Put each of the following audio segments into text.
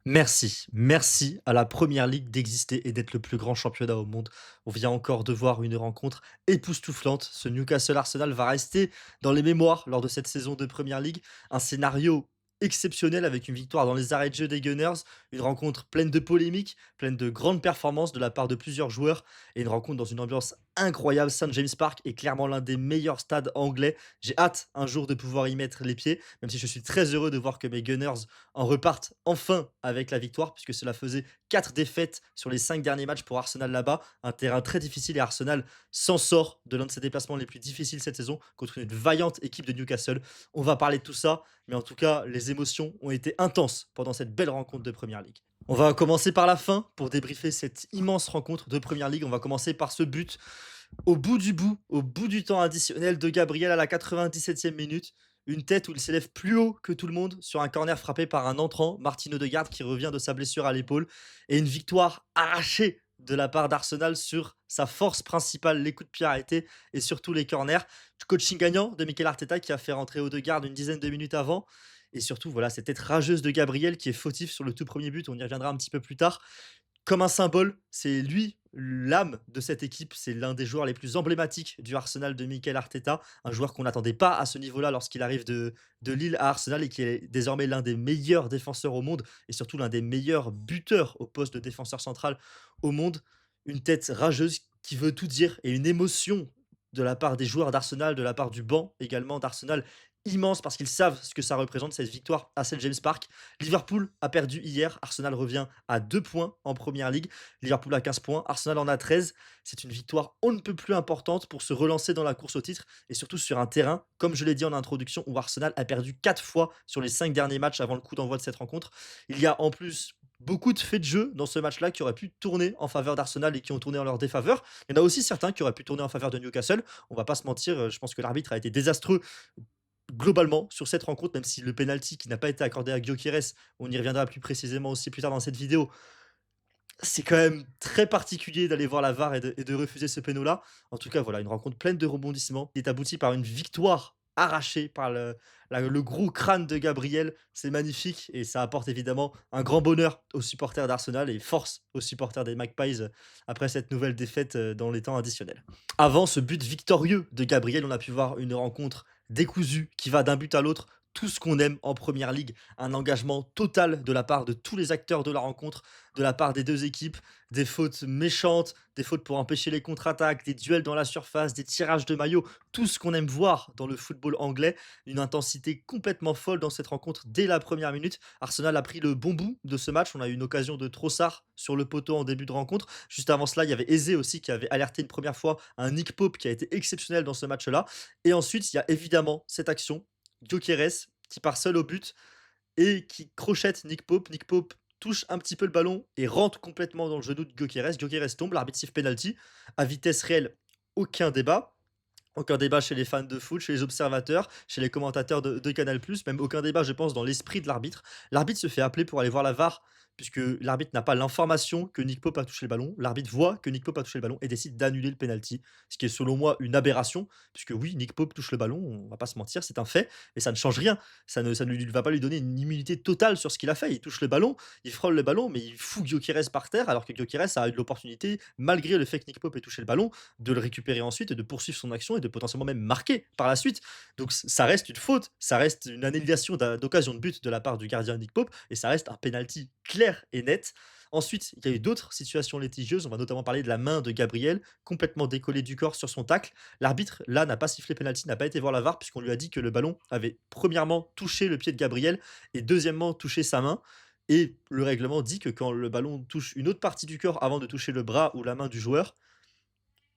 Merci à la première ligue d'exister et d'être le plus grand championnat au monde. On vient encore de voir une rencontre époustouflante. Ce Newcastle Arsenal va rester dans les mémoires lors de cette saison de première ligue. Un scénario exceptionnel avec une victoire dans les arrêts de jeu des Gunners, une rencontre pleine de polémiques, pleine de grandes performances de la part de plusieurs joueurs et une rencontre dans une ambiance incroyable. St James Park est clairement l'un des meilleurs stades anglais. J'ai hâte un jour de pouvoir y mettre les pieds, même si je suis très heureux de voir que mes Gunners en repartent enfin avec la victoire, puisque cela faisait 4 défaites sur les 5 derniers matchs pour Arsenal là-bas. Un terrain très difficile et Arsenal s'en sort de l'un de ses déplacements les plus difficiles cette saison contre une vaillante équipe de Newcastle. On va parler de tout ça, mais en tout cas, les émotions ont été intenses pendant cette belle rencontre de Première Ligue. On va commencer par la fin pour débriefer cette immense rencontre de Première Ligue. On va commencer par ce but bout, au bout du temps additionnel de Gabriel à la 97e minute. Une tête où il s'élève plus haut que tout le monde sur un corner frappé par un entrant, Martino Odegaard, qui revient de sa blessure à l'épaule. Et une victoire arrachée de la part d'Arsenal sur sa force principale, les coups de pied arrêtés et surtout les corners. Coaching gagnant de Mikel Arteta qui a fait rentrer Odegaard une dizaine de minutes avant. Et surtout, voilà, cette tête rageuse de Gabriel qui est fautif sur le tout premier but. On y reviendra un petit peu plus tard comme un symbole. C'est lui l'âme de cette équipe. C'est l'un des joueurs les plus emblématiques du Arsenal de Mikel Arteta. Un joueur qu'on n'attendait pas à ce niveau-là lorsqu'il arrive de Lille à Arsenal et qui est désormais l'un des meilleurs défenseurs au monde et surtout l'un des meilleurs buteurs au poste de défenseur central au monde. Une tête rageuse qui veut tout dire et une émotion de la part des joueurs d'Arsenal, de la part du banc également d'Arsenal immense parce qu'ils savent ce que ça représente cette victoire à St James Park. Liverpool a perdu hier. Arsenal revient à 2 points en première ligue. Liverpool a 15 points. Arsenal en a 13. C'est une victoire on ne peut plus importante pour se relancer dans la course au titre et surtout sur un terrain, comme je l'ai dit en introduction, où Arsenal a perdu 4 fois sur les 5 derniers matchs avant le coup d'envoi de cette rencontre. Il y a en plus beaucoup de faits de jeu dans ce match-là qui auraient pu tourner en faveur d'Arsenal et qui ont tourné en leur défaveur. Il y en a aussi certains qui auraient pu tourner en faveur de Newcastle. On va pas se mentir, je pense que l'arbitre a été désastreux globalement sur cette rencontre, même si le penalty qui n'a pas été accordé à Gyökeres, on y reviendra plus précisément aussi plus tard dans cette vidéo, c'est quand même très particulier d'aller voir la VAR et de refuser ce péno-là. En tout cas, voilà, une rencontre pleine de rebondissements qui est aboutie par une victoire arrachée par le gros crâne de Gabriel. C'est magnifique et ça apporte évidemment un grand bonheur aux supporters d'Arsenal et force aux supporters des Magpies après cette nouvelle défaite dans les temps additionnels. Avant ce but victorieux de Gabriel, on a pu voir une rencontre décousue qui va d'un but à l'autre. Tout ce qu'on aime en première ligue, un engagement total de la part de tous les acteurs de la rencontre, de la part des 2 équipes, des fautes méchantes, des fautes pour empêcher les contre-attaques, des duels dans la surface, des tirages de maillots, tout ce qu'on aime voir dans le football anglais. Une intensité complètement folle dans cette rencontre dès la première minute. Arsenal a pris le bon bout de ce match. On a eu une occasion de Trossard sur le poteau en début de rencontre. Juste avant cela, il y avait Eze aussi qui avait alerté une première fois un Nick Pope qui a été exceptionnel dans ce match-là. Et ensuite, il y a évidemment cette action, Gyökeres qui part seul au but et qui crochette Nick Pope. Nick Pope touche un petit peu le ballon et rentre complètement dans le genou de Gyökeres. Gyökeres tombe, l'arbitre siffle penalty. À vitesse réelle, aucun débat. Aucun débat chez les fans de foot, chez les observateurs, chez les commentateurs de Canal+, même aucun débat, je pense, dans l'esprit de l'arbitre. L'arbitre se fait appeler pour aller voir la VAR, puisque l'arbitre n'a pas l'information que Nick Pope a touché le ballon. L'arbitre voit que Nick Pope a touché le ballon et décide d'annuler le penalty, ce qui est selon moi une aberration, puisque oui, Nick Pope touche le ballon, on va pas se mentir, c'est un fait, et ça ne change rien. Ça ne lui va pas lui donner une immunité totale sur ce qu'il a fait. Il touche le ballon, il frôle le ballon, mais il fout Gyökeres par terre, alors que Gyökeres a eu l'opportunité, malgré le fait que Nick Pope ait touché le ballon, de le récupérer ensuite et de poursuivre son action et de potentiellement même marquer par la suite. Donc ça reste une faute, ça reste une annulation d'occasion de but de la part du gardien Nick Pope et ça reste un penalty clair et net. Ensuite, il y a eu d'autres situations litigieuses. On va notamment parler de la main de Gabriel, complètement décollée du corps sur son tacle. L'arbitre, là, n'a pas sifflé penalty, n'a pas été voir la VAR, puisqu'on lui a dit que le ballon avait premièrement touché le pied de Gabriel et deuxièmement touché sa main. Et le règlement dit que quand le ballon touche une autre partie du corps avant de toucher le bras ou la main du joueur,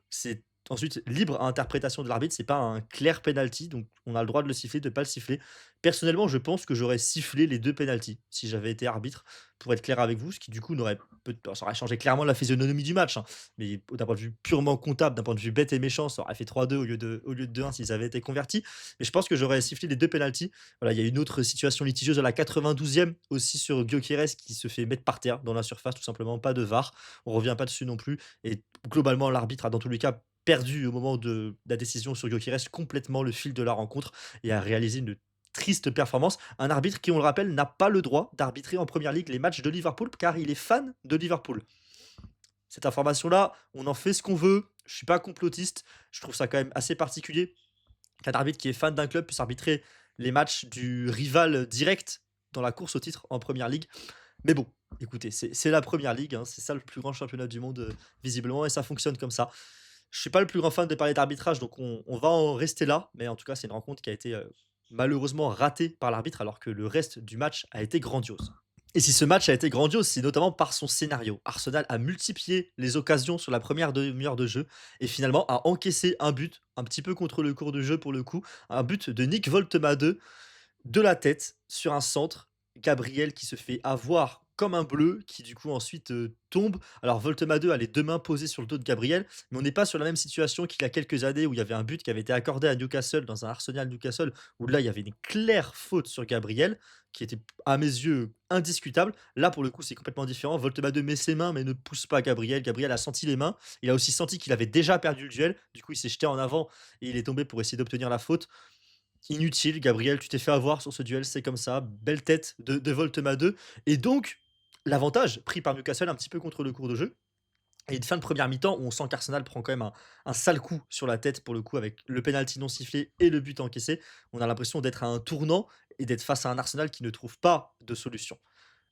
c'est ensuite libre à interprétation de l'arbitre, c'est pas un clair penalty, donc on a le droit de le siffler, de pas le siffler. Personnellement, je pense que j'aurais sifflé les 2 penaltys si j'avais été arbitre, pour être clair avec vous, ce qui du coup n'aurait ça aurait changé clairement la physionomie du match, hein. Mais d'un point de vue purement comptable, d'un point de vue bête et méchant, ça aurait fait 3-2 au lieu de 2-1 s'ils avaient été convertis. Mais je pense que j'aurais sifflé les 2 penaltys. Voilà, il y a une autre situation litigieuse à la 92e aussi sur Gyökeres qui se fait mettre par terre dans la surface, tout simplement, pas de VAR. On revient pas dessus non plus et globalement, l'arbitre a dans tous les cas perdu au moment de la décision sur Gyökeres complètement le fil de la rencontre et a réalisé une triste performance. Un arbitre qui, on le rappelle, n'a pas le droit d'arbitrer en Première Ligue les matchs de Liverpool car il est fan de Liverpool. Cette information-là, on en fait ce qu'on veut. Je suis pas complotiste. Je trouve ça quand même assez particulier qu'un arbitre qui est fan d'un club puisse arbitrer les matchs du rival direct dans la course au titre en Première Ligue. Mais bon, écoutez, c'est la Première Ligue, hein, c'est ça le plus grand championnat du monde, visiblement, et ça fonctionne comme ça. Je suis pas le plus grand fan de parler d'arbitrage, donc on va en rester là, mais en tout cas, c'est une rencontre qui a été malheureusement ratée par l'arbitre, alors que le reste du match a été grandiose. Et si ce match a été grandiose, c'est notamment par son scénario. Arsenal a multiplié les occasions sur la première demi-heure de jeu et finalement a encaissé un but, un petit peu contre le cours de jeu pour le coup, un but de Nick Woltemade de la tête sur un centre. Gabriel qui se fait avoir comme un bleu, qui du coup ensuite tombe. Alors Voltemade a les deux mains posées sur le dos de Gabriel, mais on n'est pas sur la même situation qu'il y a quelques années où il y avait un but qui avait été accordé à Newcastle dans un Arsenal Newcastle, où là il y avait une claire faute sur Gabriel, qui était à mes yeux indiscutable. Là pour le coup c'est complètement différent. Voltemade met ses mains mais ne pousse pas Gabriel. Gabriel a senti les mains. Il a aussi senti qu'il avait déjà perdu le duel. Du coup il s'est jeté en avant et il est tombé pour essayer d'obtenir la faute. Inutile, Gabriel, tu t'es fait avoir sur ce duel, c'est comme ça. Belle tête de Voltemade. Et donc, l'avantage pris par Newcastle un petit peu contre le cours de jeu. Et une fin de première mi-temps où on sent qu'Arsenal prend quand même un sale coup sur la tête pour le coup avec le penalty non sifflé et le but encaissé. On a l'impression d'être à un tournant et d'être face à un Arsenal qui ne trouve pas de solution.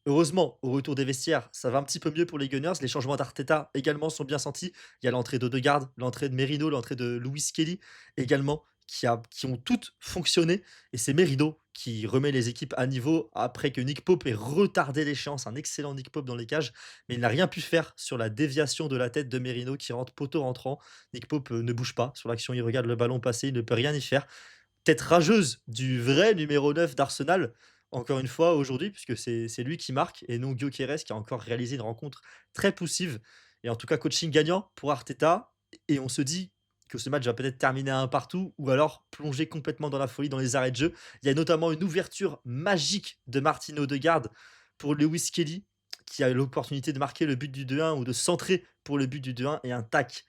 Heureusement, au retour des vestiaires, ça va un petit peu mieux pour les Gunners. Les changements d'Arteta également sont bien sentis. Il y a l'entrée d'Odegaard, l'entrée de Merino, l'entrée de Lewis Kelly également, qui ont toutes fonctionné. Et c'est Merino qui remet les équipes à niveau après que Nick Pope ait retardé l'échéance. Un excellent Nick Pope dans les cages, mais il n'a rien pu faire sur la déviation de la tête de Merino qui rentre poteau rentrant. Nick Pope ne bouge pas sur l'action, il regarde le ballon passer, il ne peut rien y faire. Tête rageuse du vrai numéro 9 d'Arsenal, encore une fois aujourd'hui, puisque c'est lui qui marque et non Gyökeres qui a encore réalisé une rencontre très poussive. Et en tout cas, coaching gagnant pour Arteta. Et on se dit que ce match va peut-être terminer à un partout ou alors plonger complètement dans la folie dans les arrêts de jeu. Il y a notamment une ouverture magique de Martin Odegaard pour Lewis Kelly qui a l'opportunité de marquer le but du 2-1 ou de centrer pour le but du 2-1 et un tac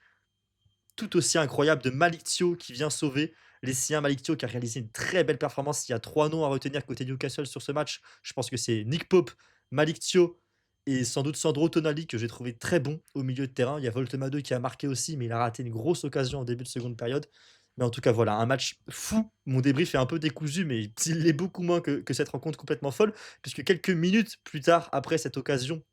tout aussi incroyable de Malick Thiaw qui vient sauver les siens. Malick Thiaw qui a réalisé une très belle performance. Il y a 3 noms à retenir côté Newcastle sur ce match. Je pense que c'est Nick Pope, Malick Thiaw et sans doute Sandro Tonali que j'ai trouvé très bon au milieu de terrain. Il y a Voltemade qui a marqué aussi, mais il a raté une grosse occasion en début de seconde période. Mais en tout cas, voilà, un match fou. Mon débrief est un peu décousu, mais il l'est beaucoup moins que cette rencontre complètement folle, puisque quelques minutes plus tard, après cette occasion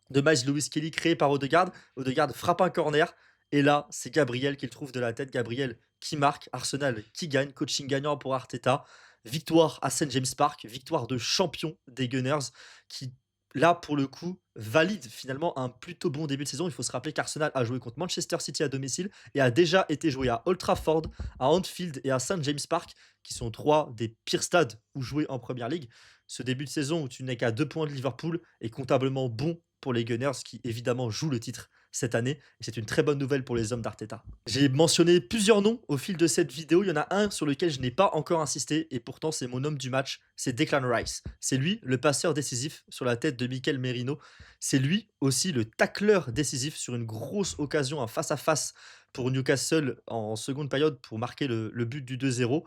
de Miles Lewis Kelly créé par Odegaard. Odegaard frappe un corner. Et là, c'est Gabriel qui le trouve de la tête. Gabriel qui marque. Arsenal qui gagne. Coaching gagnant pour Arteta. Victoire à St. James Park. Victoire de champion des Gunners. Qui, là, pour le coup, valide finalement un plutôt bon début de saison. Il faut se rappeler qu'Arsenal a joué contre Manchester City à domicile et a déjà été joué à Old Trafford, à Anfield et à St. James Park, qui sont trois des pires stades où jouer en Première Ligue. Ce début de saison où tu n'es qu'à 2 points de Liverpool est comptablement bon pour les Gunners qui évidemment jouent le titre cette année. Et c'est une très bonne nouvelle pour les hommes d'Arteta. J'ai mentionné plusieurs noms au fil de cette vidéo. Il y en a un sur lequel je n'ai pas encore insisté et pourtant c'est mon homme du match, c'est Declan Rice. C'est lui le passeur décisif sur la tête de Mikel Merino. C'est lui aussi le tacleur décisif sur une grosse occasion, un face-à-face pour Newcastle en seconde période pour marquer le but du 2-0.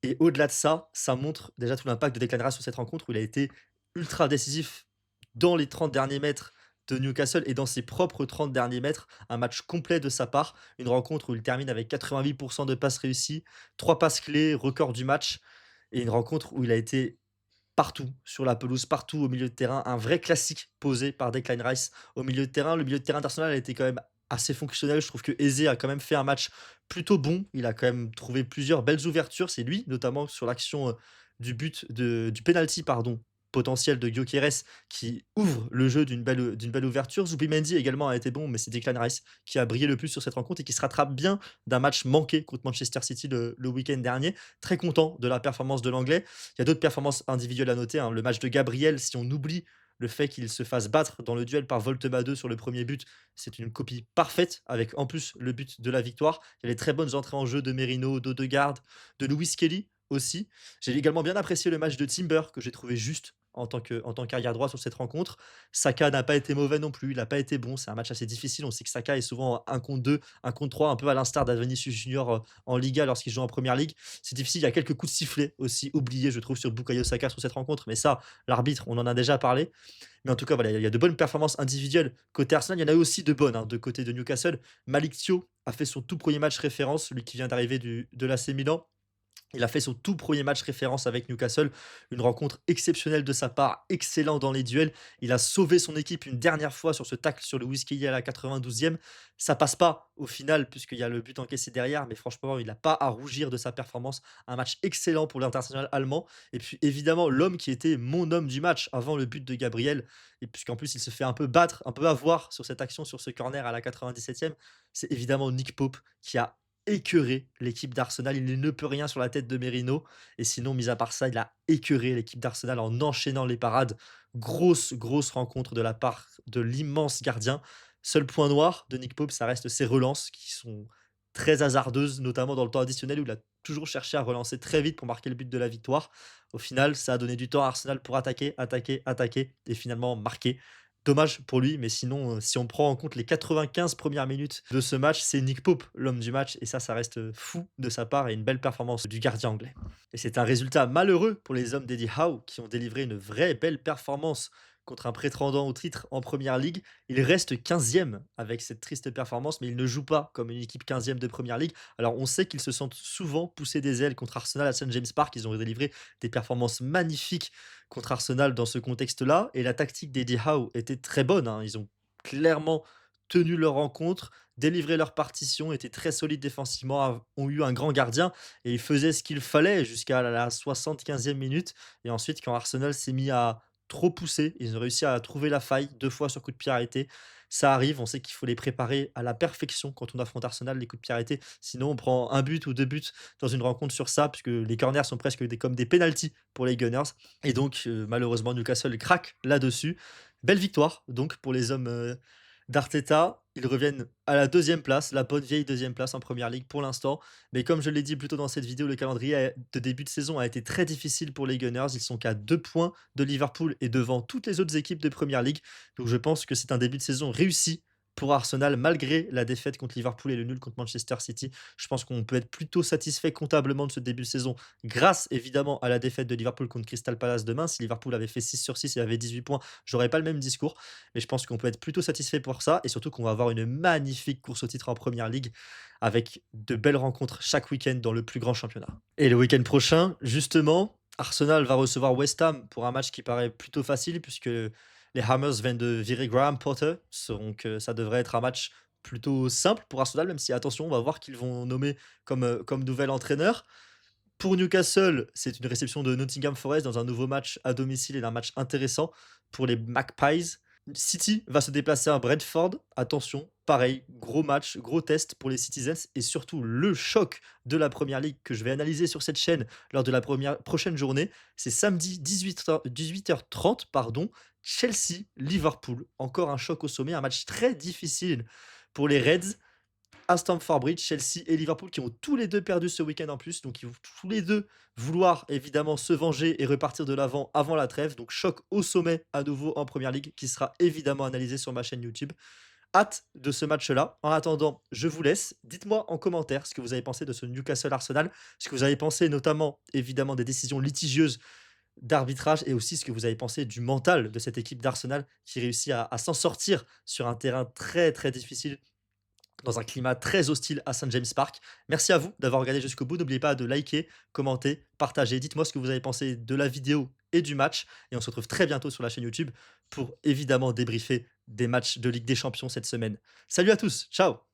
Et au-delà de ça, ça montre déjà tout l'impact de Declan Rice sur cette rencontre où il a été ultra décisif dans les 30 derniers mètres de Newcastle et dans ses propres 30 derniers mètres, un match complet de sa part, une rencontre où il termine avec 88% de passes réussies, 3 passes clés, record du match, et une rencontre où il a été partout sur la pelouse, partout au milieu de terrain, un vrai classique posé par Declan Rice au milieu de terrain. Le milieu de terrain d'Arsenal a été quand même assez fonctionnel. Je trouve que Eze a quand même fait un match plutôt bon. Il a quand même trouvé plusieurs belles ouvertures. C'est lui, notamment sur l'action du penalty, pardon, potentiel de Gyökeres qui ouvre le jeu d'une belle ouverture. Zubimendi également a été bon, mais c'est Declan Rice qui a brillé le plus sur cette rencontre et qui se rattrape bien d'un match manqué contre Manchester City le week-end dernier. Très content de la performance de l'Anglais. Il y a d'autres performances individuelles à noter, hein. Le match de Gabriel, si on oublie le fait qu'il se fasse battre dans le duel par Voltemade sur le premier but, c'est une copie parfaite avec en plus le but de la victoire. Il y a les très bonnes entrées en jeu de Merino, d'Odegaard, de Lewis Kelly aussi. J'ai également bien apprécié le match de Timber que j'ai trouvé juste en tant qu'arrière droit sur cette rencontre. Saka n'a pas été mauvais non plus, il n'a pas été bon. C'est un match assez difficile. On sait que Saka est souvent un contre 2, un contre 3, un peu à l'instar d'Vinicius Junior en Liga lorsqu'il joue en première ligue. C'est difficile. Il y a quelques coups de sifflet aussi oubliés, je trouve, sur Bukayo Saka sur cette rencontre. Mais ça, l'arbitre, on en a déjà parlé. Mais en tout cas, voilà, il y a de bonnes performances individuelles côté Arsenal. Il y en a eu aussi de bonnes de côté de Newcastle. Malik Thio a fait son tout premier match référence, celui qui vient d'arriver de l'AC Milan. Il a fait son tout premier match référence avec Newcastle, une rencontre exceptionnelle de sa part, excellent dans les duels. Il a sauvé son équipe une dernière fois sur ce tacle sur le Whisky à la 92e. Ça passe pas au final puisqu'il y a le but encaissé derrière, mais franchement, il n'a pas à rougir de sa performance. Un match excellent pour l'international allemand. Et puis évidemment, l'homme qui était mon homme du match avant le but de Gabriel, et puisqu'en plus il se fait un peu battre, un peu avoir sur cette action, sur ce corner à la 97e, c'est évidemment Nick Pope qui a écœuré l'équipe d'Arsenal. Il ne peut rien sur la tête de Merino. Et sinon, mis à part ça, il a écœuré l'équipe d'Arsenal en enchaînant les parades. Grosse, grosse rencontre de la part de l'immense gardien. Seul point noir de Nick Pope, ça reste ses relances qui sont très hasardeuses, notamment dans le temps additionnel où il a toujours cherché à relancer très vite pour marquer le but de la victoire. Au final, ça a donné du temps à Arsenal pour attaquer, attaquer, attaquer et finalement marquer. Dommage pour lui, mais sinon, si on prend en compte les 95 premières minutes de ce match, c'est Nick Pope l'homme du match et ça reste, fou de sa part et une belle performance du gardien anglais. Et c'est un résultat malheureux pour les hommes d'Eddie Howe qui ont délivré une vraie belle performance contre un prétendant au titre en première ligue. Il reste 15e avec cette triste performance, mais il ne joue pas comme une équipe 15e de première ligue. Alors on sait qu'ils se sentent souvent pousser des ailes contre Arsenal à St James Park. Ils ont délivré des performances magnifiques contre Arsenal dans ce contexte-là. Et la tactique d'Eddie Howe était très bonne, hein. Ils ont clairement tenu leur rencontre, délivré leur partition, étaient très solides défensivement, ont eu un grand gardien et ils faisaient ce qu'il fallait jusqu'à la 75e minute. Et ensuite, quand Arsenal s'est mis à trop pousser, ils ont réussi à trouver la faille 2 fois sur coup de pied arrêté. Ça arrive, on sait qu'il faut les préparer à la perfection quand on affronte Arsenal, les coups de pied arrêtés. Sinon, on prend un but ou 2 buts dans une rencontre sur ça, puisque les corners sont presque comme des pénalties pour les Gunners. Et donc, malheureusement, Newcastle craque là-dessus. Belle victoire, donc, pour les hommes d'Arteta. Ils reviennent à la deuxième place, la bonne vieille deuxième place en première ligue pour l'instant. Mais comme je l'ai dit plus tôt dans cette vidéo, le calendrier de début de saison a été très difficile pour les Gunners. Ils sont qu'à 2 points de Liverpool et devant toutes les autres équipes de première ligue. Donc je pense que c'est un début de saison réussi pour Arsenal, malgré la défaite contre Liverpool et le nul contre Manchester City. Je pense qu'on peut être plutôt satisfait comptablement de ce début de saison, grâce évidemment à la défaite de Liverpool contre Crystal Palace demain. Si Liverpool avait fait 6 sur 6 et avait 18 points, j'aurais pas le même discours. Mais je pense qu'on peut être plutôt satisfait pour ça et surtout qu'on va avoir une magnifique course au titre en première ligue avec de belles rencontres chaque week-end dans le plus grand championnat. Et le week-end prochain, justement, Arsenal va recevoir West Ham pour un match qui paraît plutôt facile puisque les Hammers viennent de virer Graham Potter, donc ça devrait être un match plutôt simple pour Arsenal, même si attention, on va voir qu'ils vont nommer comme nouvel entraîneur. Pour Newcastle, c'est une réception de Nottingham Forest dans un nouveau match à domicile et un match intéressant pour les Magpies. City va se déplacer à Brentford. Attention, pareil, gros match, gros test pour les Citizens et surtout le choc de la Première Ligue que je vais analyser sur cette chaîne lors de la prochaine journée. C'est samedi 18h30, pardon, Chelsea-Liverpool. Encore un choc au sommet, un match très difficile pour les Reds à Stamford Bridge, Chelsea et Liverpool qui ont tous les 2 perdu ce week-end en plus, donc ils vont tous les 2 vouloir évidemment se venger et repartir de l'avant avant la trêve. Donc choc au sommet à nouveau en Première Ligue qui sera évidemment analysé sur ma chaîne YouTube. Hâte de ce match-là. En attendant, je vous laisse. Dites-moi en commentaire ce que vous avez pensé de ce Newcastle Arsenal, ce que vous avez pensé notamment évidemment des décisions litigieuses d'arbitrage et aussi ce que vous avez pensé du mental de cette équipe d'Arsenal qui réussit à s'en sortir sur un terrain très très difficile dans un climat très hostile à St James Park. Merci à vous d'avoir regardé jusqu'au bout. N'oubliez pas de liker, commenter, partager. Dites-moi ce que vous avez pensé de la vidéo et du match. Et on se retrouve très bientôt sur la chaîne YouTube pour évidemment débriefer des matchs de Ligue des Champions cette semaine. Salut à tous, ciao!